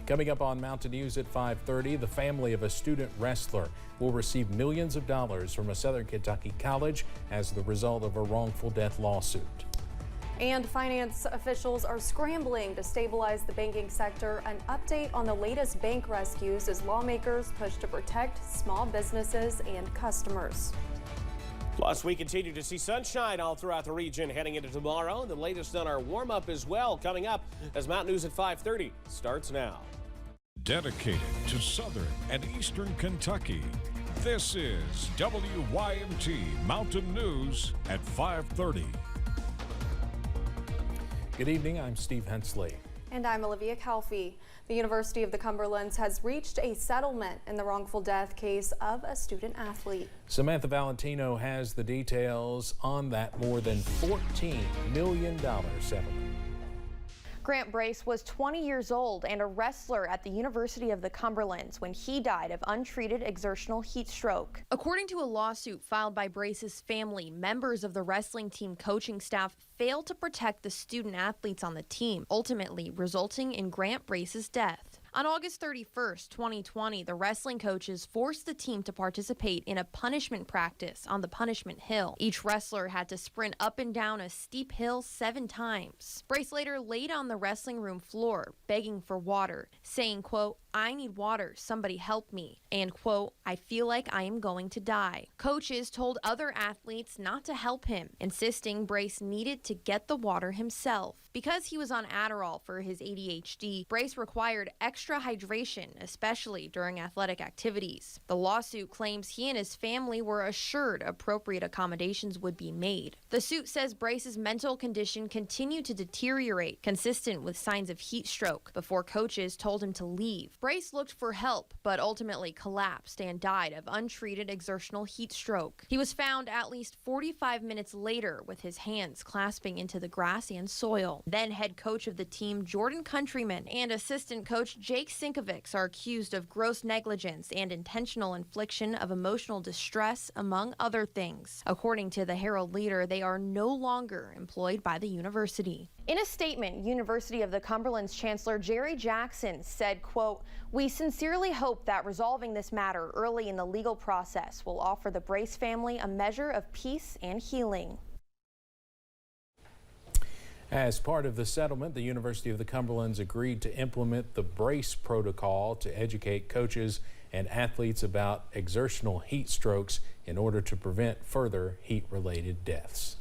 Coming up on Mountain News at 5:30, the family of a student wrestler will receive millions of dollars from a Southern Kentucky college as the result of a wrongful death lawsuit. And finance officials are scrambling to stabilize the banking sector. An update on the latest bank rescues as lawmakers push to protect small businesses and customers. Plus, we continue to see sunshine all throughout the region heading into tomorrow. The latest on our warm-up as well coming up as Mountain News at 5:30 starts now. Dedicated to Southern and Eastern Kentucky, this is WYMT Mountain News at 5:30. Good evening, I'm Steve Hensley. And I'm Olivia Calfee. The University of the Cumberlands has reached a settlement in the wrongful death case of a student athlete. Samantha Valentino has the details on that more than $14 million settlement. Grant Brace was 20 years old and a wrestler at the University of the Cumberlands when he died of untreated exertional heat stroke. According to a lawsuit filed by Brace's family, members of the wrestling team coaching staff failed to protect the student athletes on the team, ultimately resulting in Grant Brace's death. On August 31st, 2020, the wrestling coaches forced the team to participate in a punishment practice on the punishment hill. Each wrestler had to sprint up and down a steep hill 7 times. Brace later laid on the wrestling room floor, begging for water, saying, quote, "I need water, somebody help me," and, quote, "I feel like I am going to die." Coaches told other athletes not to help him, insisting Brace needed to get the water himself. Because he was on Adderall for his ADHD, Brace required extra hydration, especially during athletic activities. The lawsuit claims he and his family were assured appropriate accommodations would be made. The suit says Brace's mental condition continued to deteriorate, consistent with signs of heat stroke, before coaches told him to leave. Brace looked for help, but ultimately collapsed and died of untreated exertional heat stroke. He was found at least 45 minutes later with his hands clasping into the grass and soil. Then head coach of the team, Jordan Countryman, and assistant coach Jake Sinkovics are accused of gross negligence and intentional infliction of emotional distress, among other things. According to the Herald Leader, they are no longer employed by the university. In a statement, University of the Cumberlands Chancellor Jerry Jackson said, quote, "We sincerely hope that resolving this matter early in the legal process will offer the Brace family a measure of peace and healing." As part of the settlement, the University of the Cumberlands agreed to implement the Brace protocol to educate coaches and athletes about exertional heat strokes in order to prevent further heat-related deaths.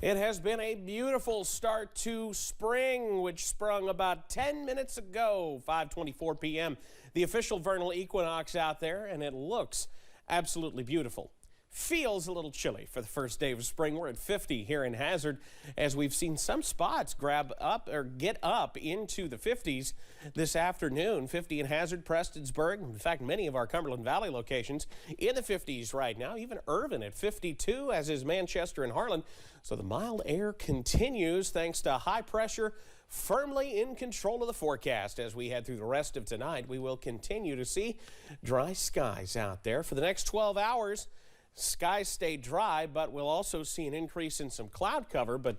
It has been a beautiful start to spring, which sprung about 10 minutes ago, 5:24 p.m. The official vernal equinox out there, and it looks absolutely beautiful. Feels a little chilly for the first day of spring. We're at 50 here in Hazard, as we've seen some spots grab up or get up into the 50s this afternoon. 50 in Hazard, Prestonsburg. In fact, many of our Cumberland Valley locations in the 50s right now. Even Irvin at 52, as is Manchester and Harlan. So the mild air continues thanks to high pressure firmly in control of the forecast. As we head through the rest of tonight, we will continue to see dry skies out there for the next 12 hours. Skies stay dry, but we'll also see an increase in some cloud cover. But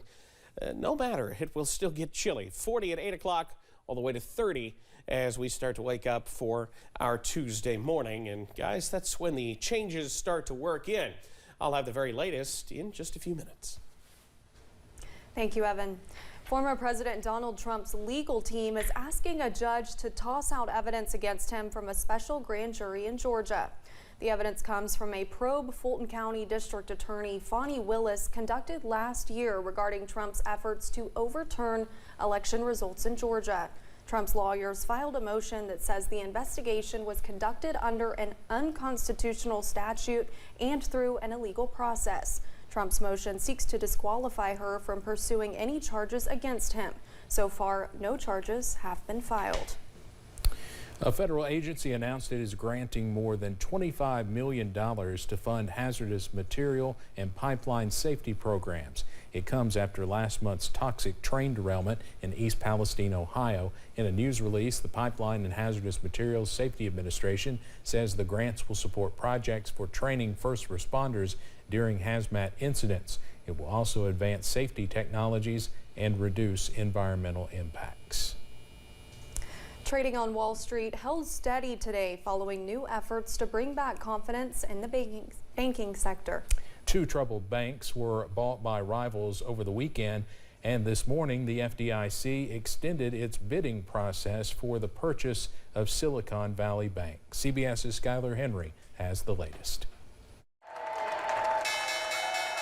no matter, it will still get chilly. 40 at 8 o'clock, all the way to 30 as we start to wake up for our Tuesday morning. And guys, that's when the changes start to work in. I'll have the very latest in just a few minutes. Thank you, Evan. Former President Donald Trump's legal team is asking a judge to toss out evidence against him from a special grand jury in Georgia. The evidence comes from a probe Fulton County District Attorney Fonnie Willis conducted last year regarding Trump's efforts to overturn election results in Georgia. Trump's lawyers filed a motion that says the investigation was conducted under an unconstitutional statute and through an illegal process. Trump's motion seeks to disqualify her from pursuing any charges against him. So far, no charges have been filed. A federal agency announced it is granting more than $25 million to fund hazardous material and pipeline safety programs. It comes after last month's toxic train derailment in East Palestine, Ohio. In a news release, the Pipeline and Hazardous Materials Safety Administration says the grants will support projects for training first responders during hazmat incidents. It will also advance safety technologies and reduce environmental impacts. Trading on Wall Street held steady today following new efforts to bring back confidence in the banking sector. Two troubled banks were bought by rivals over the weekend, and this morning the FDIC extended its bidding process for the purchase of Silicon Valley Bank. CBS's Skylar Henry has the latest.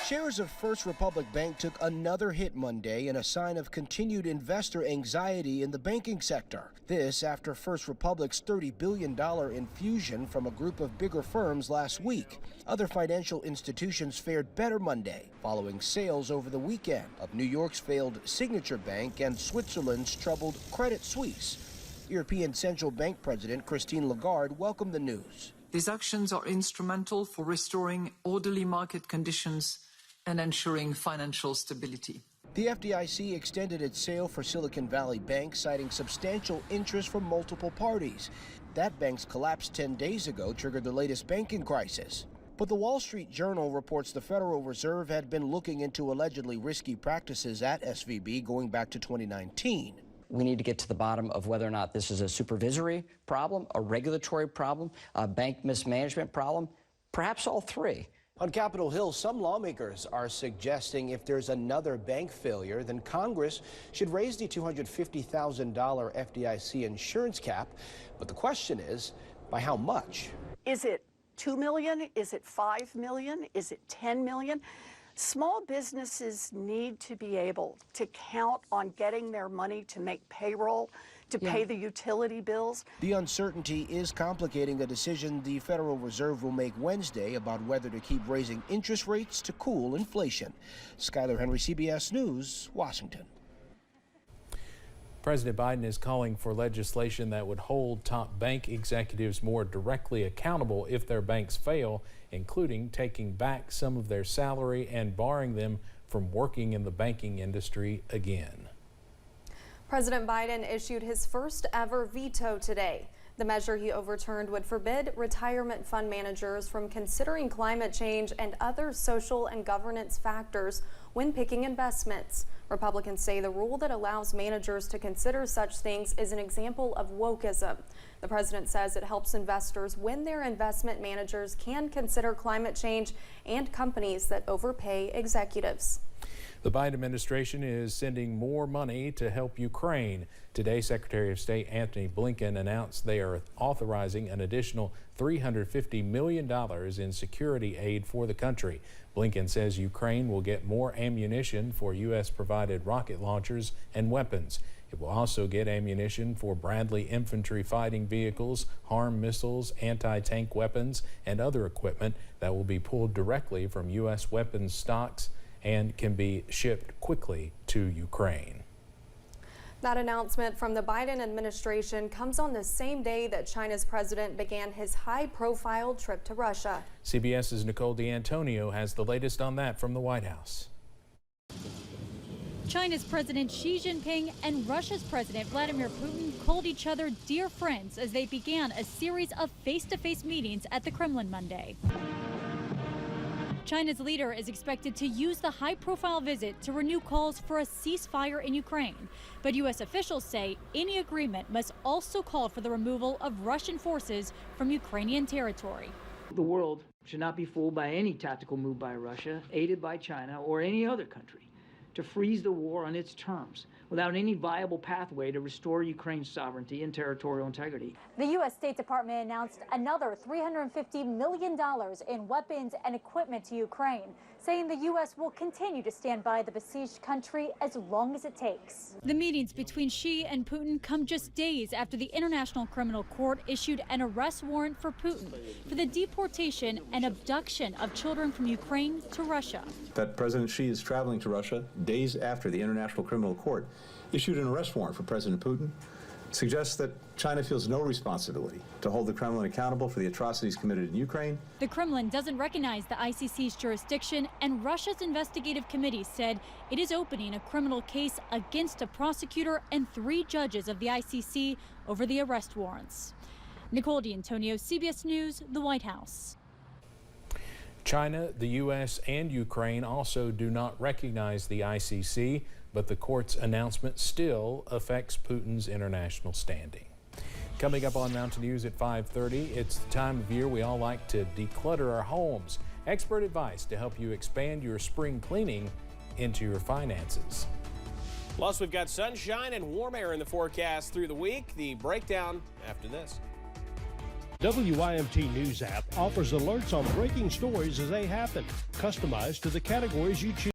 Shares of First Republic Bank took another hit Monday in a sign of continued investor anxiety in the banking sector. This after First Republic's $30 billion infusion from a group of bigger firms last week. Other financial institutions fared better Monday, following sales over the weekend of New York's failed Signature Bank and Switzerland's troubled Credit Suisse. European Central Bank President Christine Lagarde welcomed the news. These actions are instrumental for restoring orderly market conditions and ensuring financial stability. The FDIC extended its sale for Silicon Valley Bank, citing substantial interest from multiple parties. That bank's collapse 10 days ago triggered the latest banking crisis. But the Wall Street Journal reports the Federal Reserve had been looking into allegedly risky practices at SVB going back to 2019. We need to get to the bottom of whether or not this is a supervisory problem, a regulatory problem, a bank mismanagement problem, perhaps all three. On Capitol Hill, some lawmakers are suggesting if there's another bank failure, then Congress should raise the $250,000 FDIC insurance cap. But the question is, by how much? Is it $2 million? Is it $5 million? Is it $10 million? Small businesses need to be able to count on getting their money to make payroll, to pay the utility bills. The uncertainty is complicating a decision the Federal Reserve will make Wednesday about whether to keep raising interest rates to cool inflation. Skylar Henry, CBS News, Washington. President Biden is calling for legislation that would hold top bank executives more directly accountable if their banks fail, including taking back some of their salary and barring them from working in the banking industry again. President Biden issued his first ever veto today. The measure he overturned would forbid retirement fund managers from considering climate change and other social and governance factors when picking investments. Republicans say the rule that allows managers to consider such things is an example of wokeism. The president says it helps investors when their investment managers can consider climate change and companies that overpay executives. The Biden administration is sending more money to help Ukraine. Today, Secretary of State Antony Blinken announced they are authorizing an additional $350 million in security aid for the country. Blinken says Ukraine will get more ammunition for U.S.-provided rocket launchers and weapons. It will also get ammunition for Bradley infantry fighting vehicles, HARM missiles, anti-tank weapons, and other equipment that will be pulled directly from U.S. weapons stocks and can be shipped quickly to Ukraine. That announcement from the Biden administration comes on the same day that China's president began his high-profile trip to Russia. CBS's Nicole D'Antonio has the latest on that from the White House. China's President Xi Jinping and Russia's President Vladimir Putin called each other dear friends as they began a series of face-to-face meetings at the Kremlin Monday. China's leader is expected to use the high-profile visit to renew calls for a ceasefire in Ukraine. But U.S. officials say any agreement must also call for the removal of Russian forces from Ukrainian territory. The world should not be fooled by any tactical move by Russia, aided by China or any other country, to freeze the war on its terms without any viable pathway to restore Ukraine's sovereignty and territorial integrity. The U.S. State Department announced another $350 million in weapons and equipment to Ukraine, saying the U.S. will continue to stand by the besieged country as long as it takes. The meetings between Xi and Putin come just days after the International Criminal Court issued an arrest warrant for Putin for the deportation and abduction of children from Ukraine to Russia. That President Xi is traveling to Russia days after the International Criminal Court issued an arrest warrant for President Putin suggests that China feels no responsibility to hold the Kremlin accountable for the atrocities committed in Ukraine. The Kremlin doesn't recognize the ICC's jurisdiction, and Russia's investigative committee said it is opening a criminal case against a prosecutor and 3 judges of the ICC over the arrest warrants. Nicole D'Antonio, CBS News, the White House. China, the U.S., and Ukraine also do not recognize the ICC. but the court's announcement still affects Putin's international standing. Coming up on Mountain News at 5:30, it's the time of year we all like to declutter our homes. Expert advice to help you expand your spring cleaning into your finances. Plus, we've got sunshine and warm air in the forecast through the week. The breakdown after this. WYMT News app offers alerts on breaking stories as they happen, customized to the categories you choose.